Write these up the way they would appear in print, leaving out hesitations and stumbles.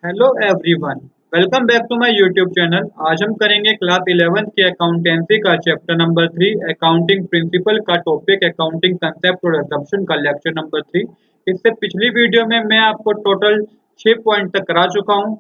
Hello everyone, welcome back to my YouTube channel. आज हम करेंगे क्लास 11th की अकाउंटेंसी का चैप्टर नंबर 3 अकाउंटिंग प्रिंसिपल का टॉपिक अकाउंटिंग कंसेप्ट और असम्पशन का लेक्चर नंबर 3। इससे पिछली वीडियो में मैं आपको टोटल 6 पॉइंट तक करा चुका हूं।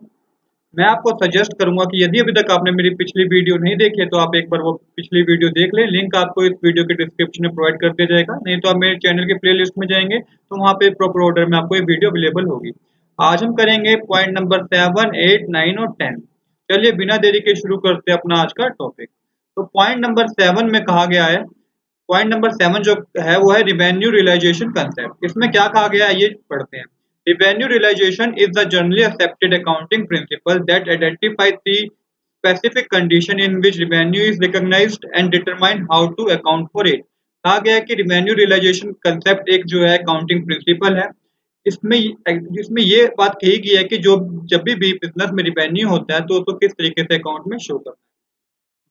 मैं आपको सजेस्ट करूंगा कि यदि अभी तक आपने मेरी पिछली वीडियो नहीं देखी है तो आप एक बार वो पिछली वीडियो देख लें। लिंक आपको इस वीडियो के डिस्क्रिप्शन में प्रोवाइड कर दिया जाएगा, नहीं तो आप मेरे चैनल के प्ले लिस्ट में जाएंगे तो वहाँ पे प्रॉपर ऑर्डर में आपको ये वीडियो अवेलेबल होगी। आज हम करेंगे पॉइंट नंबर 7, 8, 9 और 10। चलिए बिना देरी के शुरू करते हैं अपना आज का टॉपिक। तो पॉइंट नंबर 7 में कहा गया है, पॉइंट नंबर 7 जो है वो है रिवेन्यू रियलाइजेशन कंसेप्ट। इसमें क्या कहा गया है ये पढ़ते हैं। Revenue realization is the generally accepted accounting principle that identifies the specific condition in which revenue is recognized and determine how to account for it। कहा गया है कि revenue realization concept एक जो है accounting principle है। इसमें जिसमें ये बात कही गई है कि जो जब भी बिजनेस में revenue होता है तो उसको किस तरीके से अकाउंट में शो करना है।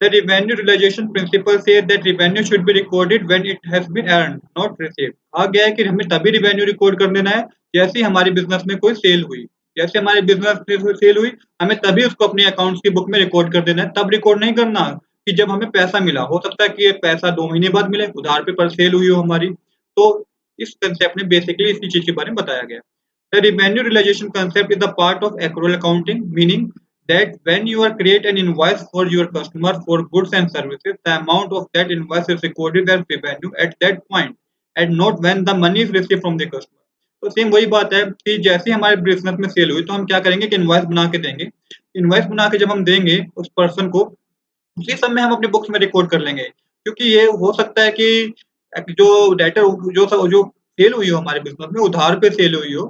The revenue realization principle says that revenue should be recorded when it has been earned, not received। कहा गया है कि हमें तभी revenue रिकॉर्ड कर देना है जैसे ही हमारी बिजनेस में कोई सेल हुई। जैसे हमारी बिजनेस में सेल हुई, हमें तभी उसको अपनी अकाउंट्स की बुक में रिकॉर्ड कर देना है। तब रिकॉर्ड नहीं करना कि जब हमें पैसा मिला। हो सकता है कि ये पैसा 2 महीने बाद मिले, उधार पे पर सेल हुई हो हमारी। तो इस कंसेप्ट में बेसिकली इसी चीज के बारे में बताया गया। The revenue realization concept is a part of accrual accounting, meaning that when you are create an invoice for your customer for goods and services, the amount of that invoice is recorded as revenue at that point and not when the money is received from the customer। तो same वही बात है कि जैसे हमारे business में cell हुई तो हम क्या करेंगे कि इनवॉइस बना के देंगे। इनवॉइस बना के जब हम देंगे उस पर्सन को, उसी समय हम अपनी बुक्स में रिकॉर्ड कर लेंगे। क्योंकि ये हो सकता है कि जो डेटर जो सेल हुई हो हमारे बिजनेस में उधार पे सेल हुई हो,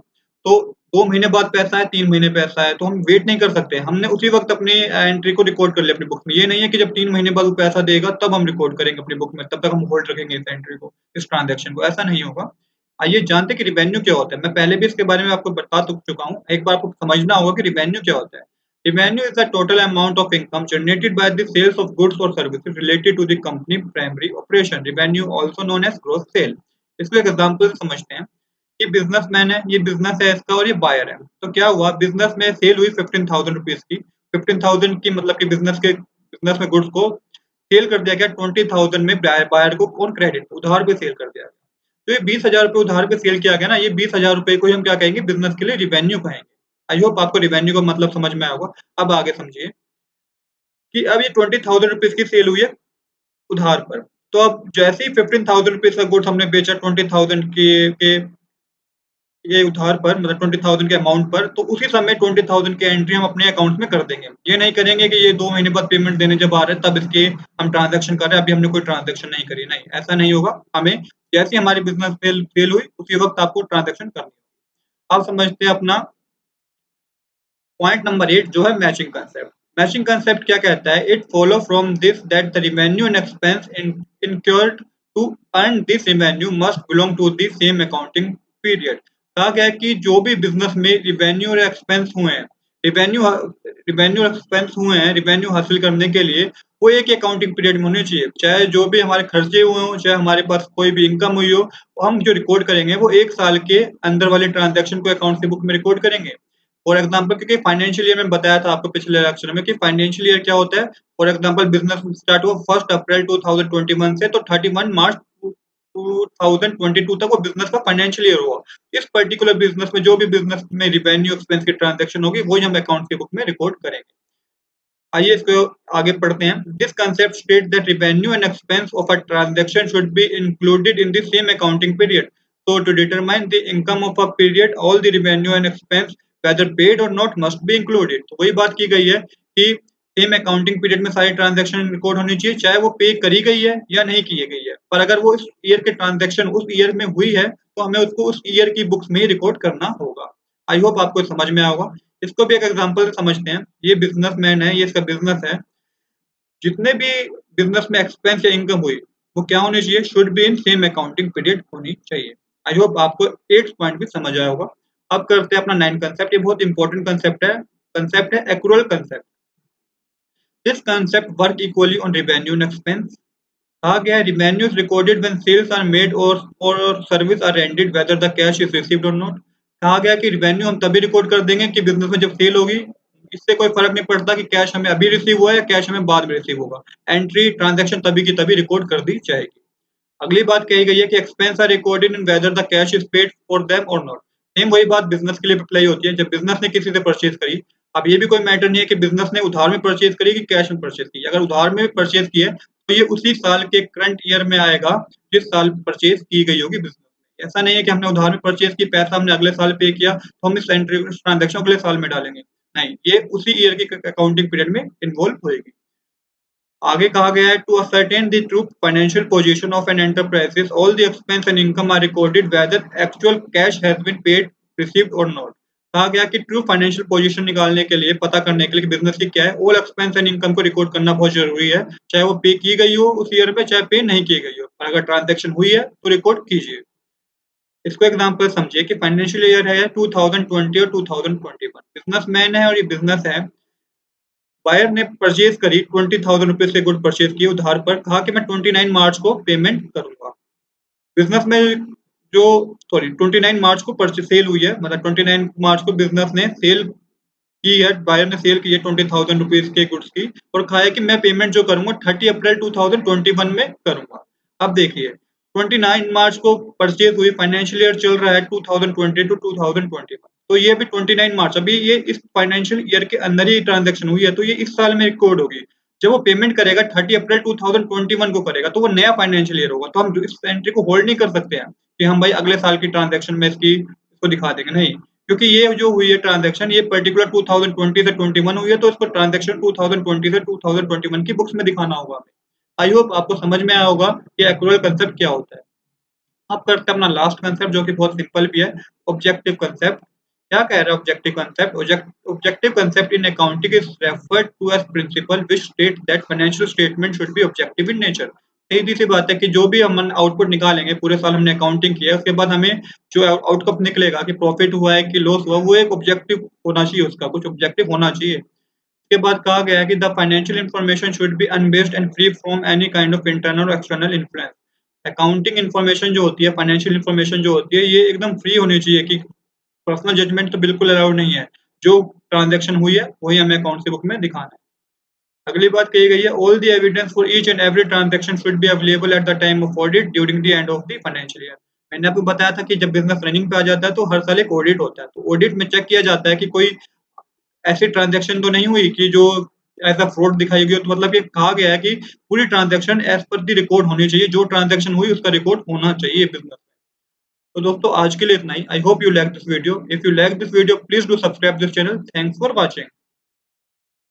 तो 2 महीने बाद पैसा है, 3 महीने पैसा है, तो हम वेट नहीं कर सकते। हमने उसी वक़्त अपनी एंट्री को रिकॉर्ड कर लिया अपनी बुक में। ये नहीं है कि जब 3 महीने बाद वो पैसा देगा तब हम रिकॉर्ड करेंगे अपनी बुक में, तब तक हम होल्ड रखेंगे इस एंट्री को, इस ट्रांज़ैक्शन को, ऐसा नहीं होगा। आइए जानते हैं कि रिवेन्यू क्या होता है। मैं पहले भी इसके बारे में आपको बता तो चुका हूँ। एक बार आपको समझना होगा कि रिवेन्यू क्या होता है। Revenue is the total amount of income generated by the sales of goods or services related to the company primary operation। Revenue also known as gross sale। इसको एक एग्जांपल से समझते हैं कि बिजनेसमैन है, ये बिजनेस है इसका और ये बायर है। तो क्या हुआ, बिजनेस में सेल हुई 15,000 रुपीज की। 15,000 की मतलब कि बिजनेस में गुड्स को सेल कर दिया गया 20,000 में। बायर को कौन क्रेडिट उधार पे सेल कर दिया गया। तो ये 20,000 रुपए उधार पे सेल किया गया ना, ये 20,000 रुपए को ही हम क्या कहेंगे, बिजनेस के लिए रिवेन्यू कहेंगे। आई होप आपको रिवेन्यू का मतलब समझ में आया होगा। अब आगे समझिए कि अब ये 20,000 रुपीज की सेल हुई है उधार पर। तो अब जैसे ही 15,000 रुपीज का गुड्स हमने बेचा 20,000 के ये उधार पर, मतलब 20,000 के अमाउंट पर, तो उसी समय 20,000 की एंट्री हम अपने अकाउंट में कर देंगे। ये नहीं करेंगे कि ये 2 महीने बाद पेमेंट देने जब आ रहे हैं तब इसके हम ट्रांजैक्शन कर रहे हैं, अभी हमने कोई ट्रांजैक्शन नहीं करी। नहीं, ऐसा नहीं होगा। हमें जैसे ही हमारी बिजनेस सेल हुई उसी वक्त आपको ट्रांजैक्शन करनी है। अब समझते हैं अपना पॉइंट नंबर 8 जो है मैचिंग कंसेप्ट। मैचिंग कंसेप्ट क्या कहता है, it follow from this that the revenue and expense incurred to earn this revenue must belong to the same accounting period. कहा गया है कि जो भी बिजनेस में रिवेन्यू और एक्सपेंस हुए हैं, रिवेन्यू रिवेन्यू एक्सपेंस हुए हैं, रिवेन्यू हासिल करने के लिए वो एक ही अकाउंटिंग पीरियड में होने चाहिए। चाहे जो भी हमारे खर्चे हुए हों, चाहे हमारे पास कोई भी इनकम हुई हो, हम जो रिकॉर्ड करेंगे वो 1 साल के अंदर वाले ट्रांजैक्शन को अकाउंट की बुक में रिकॉर्ड करेंगे। फॉर एग्जाम्पल, क्योंकि फाइनेंशियल ईयर में बताया था आपको पिछले लेक्चर में कि फाइनेंशियल ईयर क्या होता है। फॉर एग्जाम्पल, बिजनेस स्टार्ट हुआ 1 अप्रैल 2021 से, तो 31 मार्च 2022 तक वो बिजनेस का फाइनेंशियल ईयर हुआ। इस पर्टिकुलर बिजनेस में जो भी बिजनेस में रिवेन्यू एक्सपेंस की ट्रांजैक्शन होगी वही हम अकाउंट की बुक में रिकॉर्ड करेंगे। आइए इसको आगे पढ़ते हैं। This concept state that revenue and expense of a transaction should be included in the same accounting period. So to determine the income of a period, all the revenue and expense, whether paid or not, must be included। तो वही बात की गई है कि same accounting period में सारी transaction record होनी चाहिए, चाहे वो पे करी गई है या नहीं की गई है। पर अगर वो इस ईयर के ट्रांजैक्शन उस ईयर में हुई है तो हमें उसको उस ईयर की बुक्स में ही रिकॉर्ड करना होगा। आई होप आपको समझ में आया होगा। इसको भी एक एग्जांपल से समझते हैं। ये बिजनेसमैन है, ये इसका बिजनेस है। जितने भी बिजनेस में एक्सपेंस या इनकम हुई वो क्या होनी चाहिए, should be in same accounting period होनी चाहिए। आई होप आपको 8 पॉइंट भी समझ आया होगा। अब करते हैं अपना 9 कंसेप्ट। ये बहुत इंपॉर्टेंट कंसेप्ट है accrual concept. This concept work equally on revenue and expense. कहा गया है revenues recorded when sales are made or service are rendered whether the cash is received or not। कहा गया कि रेवेन्यू हम तभी रिकॉर्ड कर देंगे कि बिजनेस में जब सेल होगी। इससे कोई फर्क नहीं पड़ता कि कैश हमें अभी रिसीव हुआ है या कैश हमें बाद में रिसीव होगा। एंट्री ट्रांजैक्शन तभी की तभी रिकॉर्ड कर दी जाएगी। अगली बात कही गई है कि expense are recorded in whether the cash is paid for them और नॉट। सेम वही बात बिजनेस के लिए अप्लाई होती है। जब बिजनेस ने किसी से परचेज करी, अब ये भी कोई मैटर नहीं है कि बिजनेस ने उधार में परचेज करी कि कैश में परचेज की। अगर उधार में परचेज की है तो ये उसी साल के करंट ईयर में आएगा जिस साल परचेज की गई होगी बिजनेस में। ऐसा नहीं है कि हमने उधार में परचेज की, पैसा हमने अगले साल पे किया तो हम इस एंट्री ट्रांजेक्शन अगले साल में डालेंगे। नहीं, ये उसी ईयर की अकाउंटिंग पीरियड में इन्वॉल्व होएगी। आगे कहा गया है to ascertain the true financial position of an enterprises all the expense and income are recorded whether actual cash has been paid received or not। कहा गया कि ट्रू फाइनेंशियल पोजीशन निकालने के लिए, पता करने के लिए कि बिजनेस की क्या है, ऑल एक्सपेंस एंड इनकम को रिकॉर्ड करना बहुत जरूरी है। चाहे वो पे की गई हो उस ईयर में, चाहे पे नहीं की गई हो, पर अगर ट्रांजेक्शन हुई है तो रिकॉर्ड कीजिए। इसको एग्जांपल समझिए कि फाइनेंशियल ईयर है 2020 और 2021। बिजनेसमैन है और ये बिजनेस है। बायर ने परचेज करी 20,000 रुपीज से गुड परचेज किए उधार पर, कहा कि मैं 29 मार्च को पेमेंट करूंगा। बिजनेस में जो 29 मार्च को परचेज सेल हुई है, मतलब 29 मार्च को बिजनेस ने सेल की है, बायर ने सेल की है 20,000 रुपीज के गुड्स की, और कहा है कि मैं पेमेंट जो करूंगा 30 अप्रैल 2021 में करूंगा। अब देखिए 29 मार्च को परचेज हुई, फाइनेंशियल ईयर चल रहा है 2020 टू 2021, तो ये भी 29 मार्च, अभी ये इस फाइनेंशियल ईयर के अंदर ही ट्रांजैक्शन हुई है, तो ये इस साल में रिकॉर्ड होगी। जब वो पेमेंट करेगा 30 अप्रैल 2021 को करेगा, तो वो नया फाइनेंशियल ईयर होगा। तो हम इस एंट्री को होल्ड नहीं कर सकते हैं कि हम भाई अगले साल की ट्रांजैक्शन में इसको दिखा देंगे, नहीं। क्योंकि ये जो हुई है ट्रांजैक्शन, ये पर्टिकुलर 2020 से 21 हुई है, तो इसको ट्रांजैक्शन 2020 से 2021 की बुक्स में दिखाना होगा हमें। आई होप आपको समझ में आया होगा कि एक्रूअल कंसेप्ट क्या होता है। अब करते हैं अपना लास्ट कंसेप्ट, जो कि बहुत सिंपल भी है, ऑब्जेक्टिव कंसेप्ट। क्या कह रहा है objective concept? Objective concept in accounting is referred to as principle which state that financial statement should be objective in nature. सीधी सी बात है कि जो भी हम आउटपुट निकालेंगे, पूरे साल हमने अकाउंटिंग किया है, उसके बाद हमें जो आउटकम निकलेगा कि प्रॉफिट हुआ है कि लॉस हुआ, वो एक ऑब्जेक्टिव होना चाहिए, उसका कुछ ऑब्जेक्टिव होना चाहिए। उसके बाद कहा गया है कि the financial information should be unbased and free from any kind of internal और एक्सटर्नल इन्फ्लुएंस। अकाउंटिंग इन्फॉर्मेशन जो होती है, फाइनेंशियल इन्फॉर्मेशन जो होती है, ये एकदम फ्री होनी चाहिए कि पर्सनल जजमेंट तो बिल्कुल अलाउड नहीं है। जो ट्रांजैक्शन हुई है वही हमें अकाउंट की बुक में दिखाना है। अगली बात कही गई है all the evidence for each and every transaction should be available at the time of audit during the end of the financial year. मैंने आपको बताया था कि जब बिजनेस रनिंग पे आ जाता है तो हर साल एक ऑडिट होता है, तो ऑडिट में चेक किया जाता है कि कोई ऐसी ट्रांजैक्शन तो नहीं हुई कि जो एज़ अ फ्रॉड दिखाई गई हो। तो मतलब ये कहा गया है कि पूरी transaction as per the record होनी चाहिए, जो ट्रांजैक्शन हुई उसका रिकॉर्ड होना चाहिए बिज़नेस में। तो दोस्तों आज के लिए इतना ही। I hope you like this video. If you like this video please do subscribe this channel. Thanks for watching.